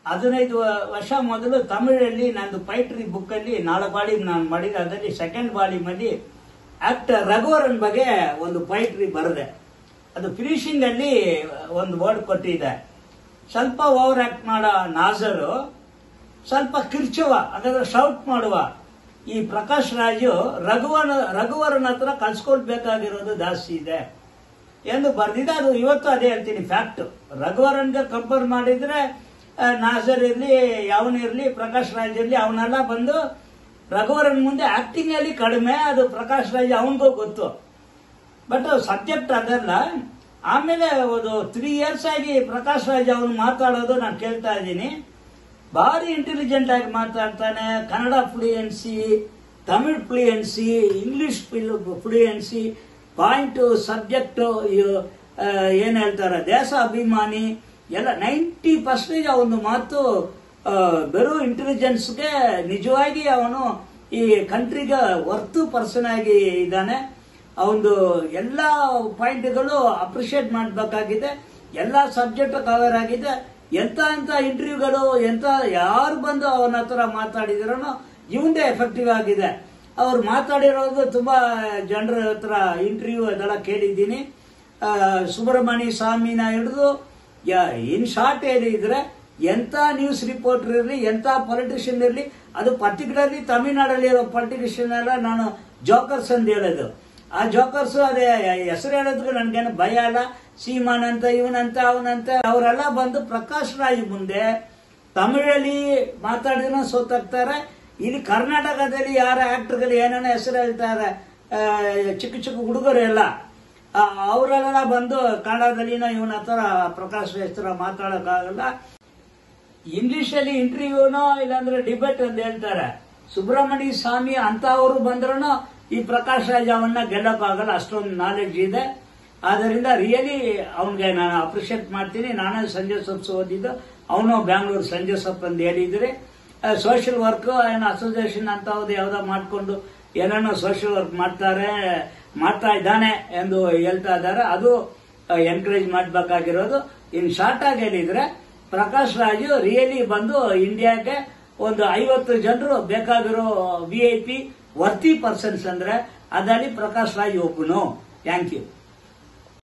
15 ವರ್ಷ ಮೊದಲು ತಮಿಳಲ್ಲಿ ನಂದು ಪೈಟ್ರಿ ಬುಕ್ ಅಲ್ಲಿ 4 ವಾಲ್ಯೂಮ್ ನಾನು ಮಾಡಿದೆ. ಅದರಲ್ಲಿ ಸೆಕೆಂಡ್ ವಾಲ್ಯೂಮ್ ಅಲ್ಲಿ ಆಕ್ಟರ್ ರಘುವರನ್ ಬಗ್ಗೆ ಒಂದು ಪೈಟ್ರಿ ಬರೆದೆ. ಅದು ಫಿನಿಶಿಂಗ್ ಅಲ್ಲಿ ಒಂದು ವರ್ಡ್ ಕೊಟ್ಟಿದೆ. ಸ್ವಲ್ಪ ಓವರ್ ಆಕ್ಟ್ ಮಾಡೋ ನಾಜರು, ಸ್ವಲ್ಪ ಕಿರ್ಚುವ ಹಾಗಾದ್ರೆ ಶೌಟ್ ಮಾಡುವ ಈ ಪ್ರಕಾಶ್ ರಾಜು ರಘುವರನ್ ಹತ್ರ ಕಲ್ಸ್ಕೊಳ್ಬೇಕಾಗಿರೋದು ಜಾಸ್ತಿ ಇದೆ ಎಂದು ಬರ್ದಿದೆ. ಅದು ಇವತ್ತು ಅದೇ ಹೇಳ್ತೀನಿ ಫ್ಯಾಕ್ಟ್. ರಘುವರನ್ಗೆ ಕಂಪೇರ್ ಮಾಡಿದ್ರೆ ನಾಜರ್ ಇರ್ಲಿ, ಯಾವನಿರ್ಲಿ, ಪ್ರಕಾಶ್ ರಾಜ್ ಇರ್ಲಿ, ಅವನೆಲ್ಲ ಬಂದು ರಘುವರನ್ ಮುಂದೆ ಆಕ್ಟಿಂಗ್ ಅಲ್ಲಿ ಕಡಿಮೆ. ಅದು ಪ್ರಕಾಶ್ ರಾಜ್ ಅವನಿಗೂ ಗೊತ್ತು. ಬಟ್ ಸಬ್ಜೆಕ್ಟ್ ಅದಲ್ಲ. ಆಮೇಲೆ ಒಂದು 3 years ಆಗಿ ಪ್ರಕಾಶ್ ರಾಜ್ ಅವನು ಮಾತಾಡೋದು ನಾನು ಕೇಳ್ತಾ ಇದ್ದೀನಿ. ಭಾರಿ ಇಂಟೆಲಿಜೆಂಟ್ ಆಗಿ ಮಾತಾಡ್ತಾನೆ. Kannada fluency, Tamil fluency, English fluency, point, subject, ಏನ್ ಹೇಳ್ತಾರೆ ದೇಶ ಅಭಿಮಾನಿ ಎಲ್ಲ 90% ಅವನು ಮಾತು ಬರೋ ಇಂಟೆಲಿಜೆನ್ಸ್ಗೆ ನಿಜವಾಗಿ ಅವನು ಈ ಕಂಟ್ರಿಗೆ ವರ್ತು ಪರ್ಸನ್ ಆಗಿ ಇದ್ದಾನೆ. ಅವನು ಎಲ್ಲ ಪಾಯಿಂಟ್ಗಳು ಅಪ್ರಿಶಿಯೇಟ್ ಮಾಡಬೇಕಾಗಿದೆ. ಎಲ್ಲ ಸಬ್ಜೆಕ್ಟ್ ಕವರ್ ಆಗಿದೆ. ಎಂತ ಇಂಟರ್ವ್ಯೂಗಳು, ಯಾರು ಬಂದು ಅವನ ಹತ್ರ ಮಾತಾಡಿದ್ರೂ ಇವಂದೇ ಎಫೆಕ್ಟಿವ್ ಆಗಿದೆ. ಅವ್ರು ಮಾತಾಡಿರೋದು ತುಂಬಾ ಜನರ ಹತ್ರ ಇಂಟರ್ವ್ಯೂ ಅದೆಲ್ಲ ಕೇಳಿದ್ದೀನಿ. ಸುಬ್ರಹ್ಮಣ್ಯ ಸ್ವಾಮಿನ ಹಿಡಿದು ಇನ್ ಶಾರ್ಟ್ ಹೇಳಿದ್ರೆ ಎಂತ ನ್ಯೂಸ್ ರಿಪೋರ್ಟರ್ ಇರಲಿ, ಎಂತ ಪೊಲಿಟಿಷಿಯನ್ ಇರಲಿ, ಅದು ಪರ್ಟಿಕ್ಯುಲರ್ಲಿ ತಮಿಳ್ನಾಡಲ್ಲಿ ಇರೋ ಪೊಲಿಟಿಷಿಯನ್ ಎಲ್ಲ ನಾನು ಜೋಕರ್ಸ್ ಅಂತ ಹೇಳೋದು. ಆ ಜೋಕರ್ಸ್ ಅದೇ ಹೆಸರು ಹೇಳೋದಕ್ಕೆ ನನ್ಗೇನು ಭಯ ಅಲ್ಲ. ಸೀಮಾನ್ ಅಂತ, ಇವನಂತ, ಅವನಂತ ಅವರೆಲ್ಲ ಬಂದು ಪ್ರಕಾಶ್ ರಾಜ್ ಮುಂದೆ ತಮಿಳಲ್ಲಿ ಮಾತಾಡಿದ್ರೆ ಸೋತಾಗ್ತಾರೆ. ಇಲ್ಲಿ ಕರ್ನಾಟಕದಲ್ಲಿ ಯಾರ ಆಕ್ಟರ್ಗಳು ಏನೇನೋ ಹೆಸರು ಹೇಳ್ತಾರೆ, ಚಿಕ್ಕ ಚಿಕ್ಕ ಹುಡುಗರು ಎಲ್ಲ ಅವರೆಲ್ಲ ಬಂದು ಕನ್ನಡದಲ್ಲಿನ ಇವನ ಹತ್ರ ಪ್ರಕಾಶ್ ರಾಜ್ ಹತ್ರ ಮಾತಾಡೋಕ್ಕಾಗಲ್ಲ. ಇಂಗ್ಲಿಷ್ ಅಲ್ಲಿ ಇಂಟರ್ವ್ಯೂನೋ ಇಲ್ಲಾಂದ್ರೆ ಡಿಬೇಟ್ ಅಂತ ಹೇಳ್ತಾರೆ. ಸುಬ್ರಹ್ಮಣ್ಯ ಸ್ವಾಮಿ ಅಂತ ಅವರು ಬಂದ್ರೂ ಈ ಪ್ರಕಾಶ್ ರಾಜ್ ಅವನ್ನ ಗೆಲ್ಲಕ್ಕಾಗಲ್ಲ, ಅಷ್ಟೊಂದು ನಾಲೆಡ್ಜ್ ಇದೆ. ಆದ್ದರಿಂದ ರಿಯಲಿ ಅವನಿಗೆ ನಾನು ಅಪ್ರಿಶಿಯೇಟ್ ಮಾಡ್ತೀನಿ. ನಾನೇ ಸಂಜಯ್ ಸೊಪ್ಸ್ ಓದಿದ್ದು, ಅವನು ಬ್ಯಾಂಗ್ಳೂರ್ ಸಂಜಯ್ ಸೊಪ್ ಅಂತ ಹೇಳಿದ್ರೆ ಸೋಷಿಯಲ್ ವರ್ಕ್ ಏನೋ ಅಸೋಸಿಯೇಷನ್ ಅಂತ ಯಾವ್ದೋ ಮಾಡ್ಕೊಂಡು ಏನೇನೋ ಸೋಷಿಯಲ್ ವರ್ಕ್ ಮಾಡ್ತಾ ಇದ್ದಾನೆ ಎಂದು ಹೇಳ್ತಾ ಇದ್ದಾರೆ. ಅದು ಎನ್ಕರೇಜ್ ಮಾಡಬೇಕಾಗಿರೋದು. ಇನ್ ಶಾರ್ಟ್ ಆಗಿ ಹೇಳಿದ್ರೆ ಪ್ರಕಾಶ್ ರಾಜು ರಿಯಲಿ ಬಂದು ಇಂಡಿಯಾಗೆ ಒಂದು 50 ಜನರು ಬೇಕಾಗಿರೋ VIP ವರ್ತಿ ಪರ್ಸನ್ಸ್ ಅಂದ್ರೆ ಅದರಲ್ಲಿ ಪ್ರಕಾಶ್ ರಾಜ್ ಒಬ್ಬನು. Thank you.